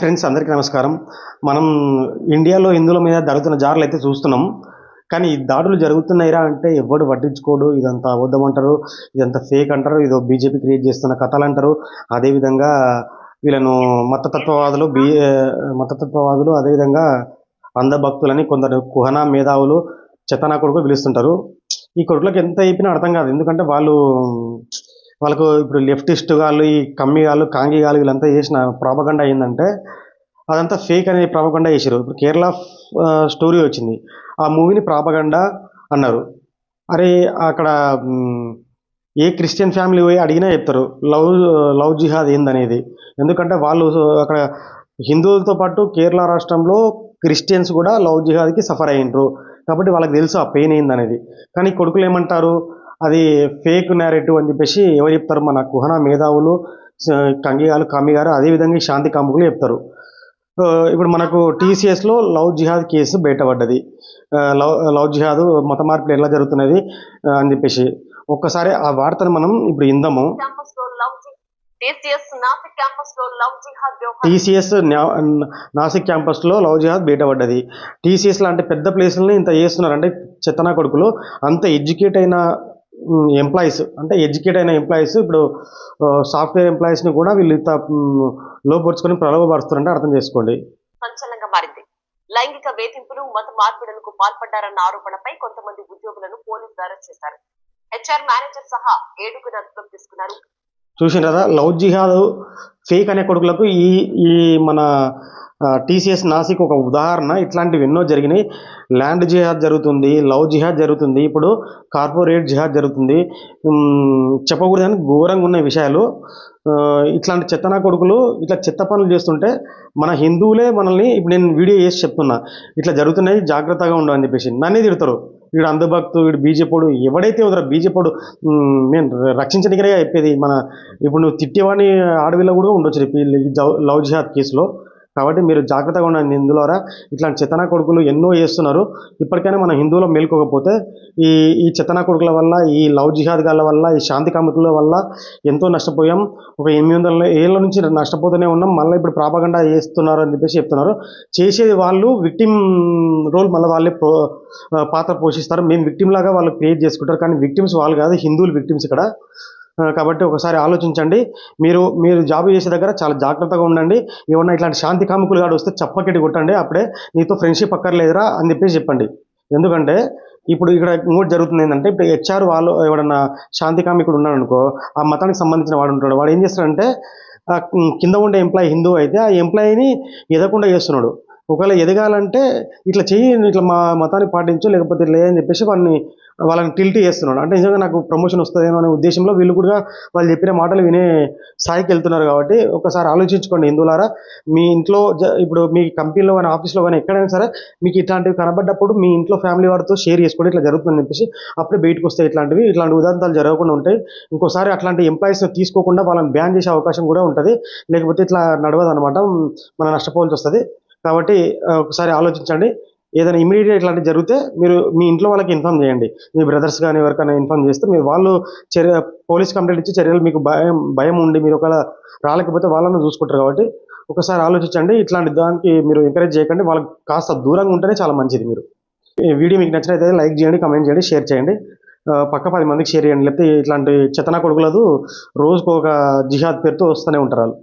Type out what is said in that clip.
Hi friends, అందరికీ నమస్కారం. మనం ఇండియాలో హిందువుల మీద జరుగుతున్న దాడులు అయితే చూస్తున్నాం. కానీ ఈ దాడులు జరుగుతున్నాయిరా అంటే ఎవ్వడు పట్టించుకోడు. ఇదంతా అబద్ధం అంటారు, ఇదంతా ఫేక్ అంటారు, ఇదో బీజేపీ క్రియేట్ చేస్తున్న కథలు అంటారు. అదేవిధంగా వీళ్ళను మతతత్వవాదులు అదేవిధంగా అంధభక్తులని కొందరు కుహనా మేధావులు చెత్తనా కొడుకు పిలుస్తుంటారు. ఈ కొడుకులకు ఎంత చెప్పినా అర్థం కాదు. ఎందుకంటే వాళ్ళకు ఇప్పుడు లెఫ్టిస్ట్ వాళ్ళు, ఈ కమ్మి వాళ్ళు, కాంగి వాళ్ళు వీళ్ళంతా చేసిన ప్రాపగండా ఏంటంటే అదంతా ఫేక్ అనే ప్రాపగండా చేశారు. ఇప్పుడు కేరళ స్టోరీ వచ్చింది, ఆ మూవీని ప్రాపగండా అన్నారు. అరే అక్కడ ఏ క్రిస్టియన్ ఫ్యామిలీ పోయి అడిగినా చెప్తారు లవ్ జిహాద్ ఏందనేది. ఎందుకంటే వాళ్ళు అక్కడ హిందువులతో పాటు కేరళ రాష్ట్రంలో క్రిస్టియన్స్ కూడా లవ్ జిహాద్కి సఫర్ అయ్యిండ్రు కాబట్టి వాళ్ళకి తెలుసు ఆ పెయిన్ ఏందనేది. కానీ కొడుకులు ఏమంటారు, అది ఫేక్ నేరేటివ్ అని చెప్పేసి ఎవరు చెప్తారు? మన కుహనా మేధావులు, కంగిగాలు, కామిగారు, అదేవిధంగా శాంతి కాముకులు చెప్తారు. ఇప్పుడు మనకు టీసీఎస్లో లవ్ జిహాద్ కేసు బయటపడ్డది. లవ్ జిహాద్ మత మార్పులు ఎలా జరుగుతున్నది అని చెప్పేసి ఒక్కసారి ఆ వార్తను మనం ఇప్పుడు ఇందాము. టీసీఎస్ నాసిక్ క్యాంపస్లో లవ్ జిహాద్ బయటపడ్డది. టీసీఎస్ లాంటి పెద్ద ప్లేసులని ఇంత చేస్తున్నారంటే చెత్తనా కొడుకులు. అంత ఎడ్యుకేట్ అయిన ఎంప్లాయీస్ ఇప్పుడు సాఫ్ట్వేర్ ఎంప్లాయీస్ని కూడా వీళ్ళు ఇంత లోపరుచుకొని ప్రలోభపరుస్తారంటే అర్థం చేసుకోండి. సంచలనంగా మారింది. లైంగిక వేధింపులు, మత మార్పిడులకు పాల్పడ్డారన్న ఆరోపణపై కొంతమంది ఉద్యోగులను పోలీసులు అరెస్ట్ చేశారు. హెచ్ఆర్ మేనేజర్ సహా 7గురు అదుపులోకి తీసుకున్నారు. చూసిన కదా, లవ్ జిహాద్ ఫేక్ అనే కొడుకులకు ఈ మన టీసీఎస్ నాసిక్ ఒక ఉదాహరణ. ఇట్లాంటివి ఎన్నో జరిగినాయి. ల్యాండ్ జిహాద్ జరుగుతుంది, లవ్ జిహాద్ జరుగుతుంది, ఇప్పుడు కార్పొరేట్ జిహాద్ జరుగుతుంది. చెప్పకూడదని ఘోరంగా ఉన్న విషయాలు. ఇట్లాంటి చెత్తనా కొడుకులు ఇట్లా చెత్త పనులు చేస్తుంటే మన హిందువులే మనల్ని, ఇప్పుడు నేను వీడియో చేసి చెప్తున్నా ఇట్లా జరుగుతున్నాయి జాగ్రత్తగా ఉండని చెప్పేసి నన్నే తిడతారు. వీడు అంధభక్తు, వీడు బీజేపీడు, ఎవడైతే వదరా బీజేపీడు నేను రక్షించడానికే చెప్పేది. ఇప్పుడు నువ్వు తిట్టేవాడిని ఆడవిలో కూడా ఉండొచ్చు లవ్ జిహాద్ కేసులో. కాబట్టి మీరు జాగ్రత్తగా ఉండండి హిందువులారా. ఇట్లాంటి చెత్తనా కొడుకులు ఎన్నో చేస్తున్నారు. ఇప్పటికైనా మన హిందువులో మేల్కోకపోతే ఈ చెత్తనా కొడుకుల వల్ల, ఈ లవ్ జిహాద్ గాళ్ళ వల్ల, ఈ శాంతి కాముకుల వల్ల ఎంతో నష్టపోయాం. ఒక 800 ఏళ్ళ నుంచి నష్టపోతూనే ఉన్నాం. మళ్ళీ ఇప్పుడు ప్రాపగండా చేస్తున్నారు అని చెప్పేసి చెప్తున్నారు. చేసేది వాళ్ళు విక్టిమ్ రోల్ మళ్ళీ వాళ్ళే పాత్ర పోషిస్తారు. మేము విక్టిమ్ లాగా వాళ్ళు క్రియేట్ చేసుకుంటారు. కానీ విక్టిమ్స్ వాళ్ళు కాదు, హిందువులు విక్టిమ్స్ ఇక్కడ. కాబట్టి ఒకసారి ఆలోచించండి. మీరు జాబ్ చేసే దగ్గర చాలా జాగ్రత్తగా ఉండండి. ఏమన్నా ఇట్లాంటి శాంతి కాముకులు గాడు వస్తే చప్పకెట్టి కొట్టండి. అప్పుడే నీతో ఫ్రెండ్షిప్ అక్కర్లేదురా అని చెప్పేసి చెప్పండి. ఎందుకంటే ఇప్పుడు ఇక్కడ ఇంకోటి జరుగుతుంది ఏంటంటే, ఇప్పుడు హెచ్ఆర్ వాళ్ళు ఎవడన్నా శాంతి కామికుడు ఉన్నాడు అనుకో, ఆ మతానికి సంబంధించిన వాడు ఉంటాడు. వాడు ఏం చేస్తాడంటే కింద ఉండే ఎంప్లాయీ హిందువు అయితే ఆ ఎంప్లాయీని ఎదగకుండా చేస్తున్నాడు. ఒకవేళ ఎదగాలంటే ఇట్లా చెయ్యి, ఇట్లా మా మతాన్ని పాటించు, లేకపోతే ఇట్లా అని చెప్పేసి వాళ్ళని టిల్ట్ చేస్తున్నాడు. అంటే నిజంగా నాకు ప్రమోషన్ వస్తుందేమో అనే ఉద్దేశంలో వీళ్ళు కూడా వాళ్ళు చెప్పిన మాటలు వినే స్థాయికి వెళ్తున్నారు. కాబట్టి ఒకసారి ఆలోచించుకోండి హిందువులారా. మీ ఇంట్లో ఇప్పుడు మీ కంపెనీలో కానీ ఆఫీస్లో కానీ ఎక్కడైనా సరే మీకు ఇట్లాంటివి కనబడ్డప్పుడు మీ ఇంట్లో ఫ్యామిలీ వారితో షేర్ చేసుకోండి. ఇట్లా జరుగుతుందని చెప్పేసి అప్పుడే బయటకు వస్తాయి. ఇట్లాంటి ఉదాంతాలు జరగకుండా ఉంటాయి. ఇంకోసారి అట్లాంటి ఎంప్లాయీస్ని తీసుకోకుండా వాళ్ళని బ్యాన్ చేసే అవకాశం కూడా ఉంటుంది. లేకపోతే ఇట్లా నడవదు అనమాట, మనం నష్టపోవాల్సి వస్తుంది. కాబట్టి ఒకసారి ఆలోచించండి. ఏదైనా ఇమీడియట్గా ఇట్లాంటివి జరిగితే మీరు మీ ఇంట్లో వాళ్ళకి ఇన్ఫామ్ చేయండి. మీ బ్రదర్స్ కానీ ఎవరికైనా ఇన్ఫామ్ చేస్తే వాళ్ళు పోలీస్ కంప్లైంట్ ఇచ్చి చర్యలు, మీకు భయం ఉండి మీరు ఒకవేళ రాలేకపోతే వాళ్ళని చూసుకుంటారు. కాబట్టి ఒకసారి ఆలోచించండి. ఇట్లాంటి దానికి మీరు ఎంకరేజ్ చేయకండి. వాళ్ళకి కాస్త దూరంగా ఉంటేనే చాలా మంచిది. మీరు ఈ వీడియో మీకు నచ్చినట్లయితే లైక్ చేయండి, కమెంట్ చేయండి, షేర్ చేయండి. పక్క 10 మందికి షేర్ చేయండి. లేకపోతే ఇట్లాంటి చెత్తనా కొడుకులదు రోజుకు ఒక జిహాద్ పేరుతో వస్తూనే ఉంటారు వాళ్ళు.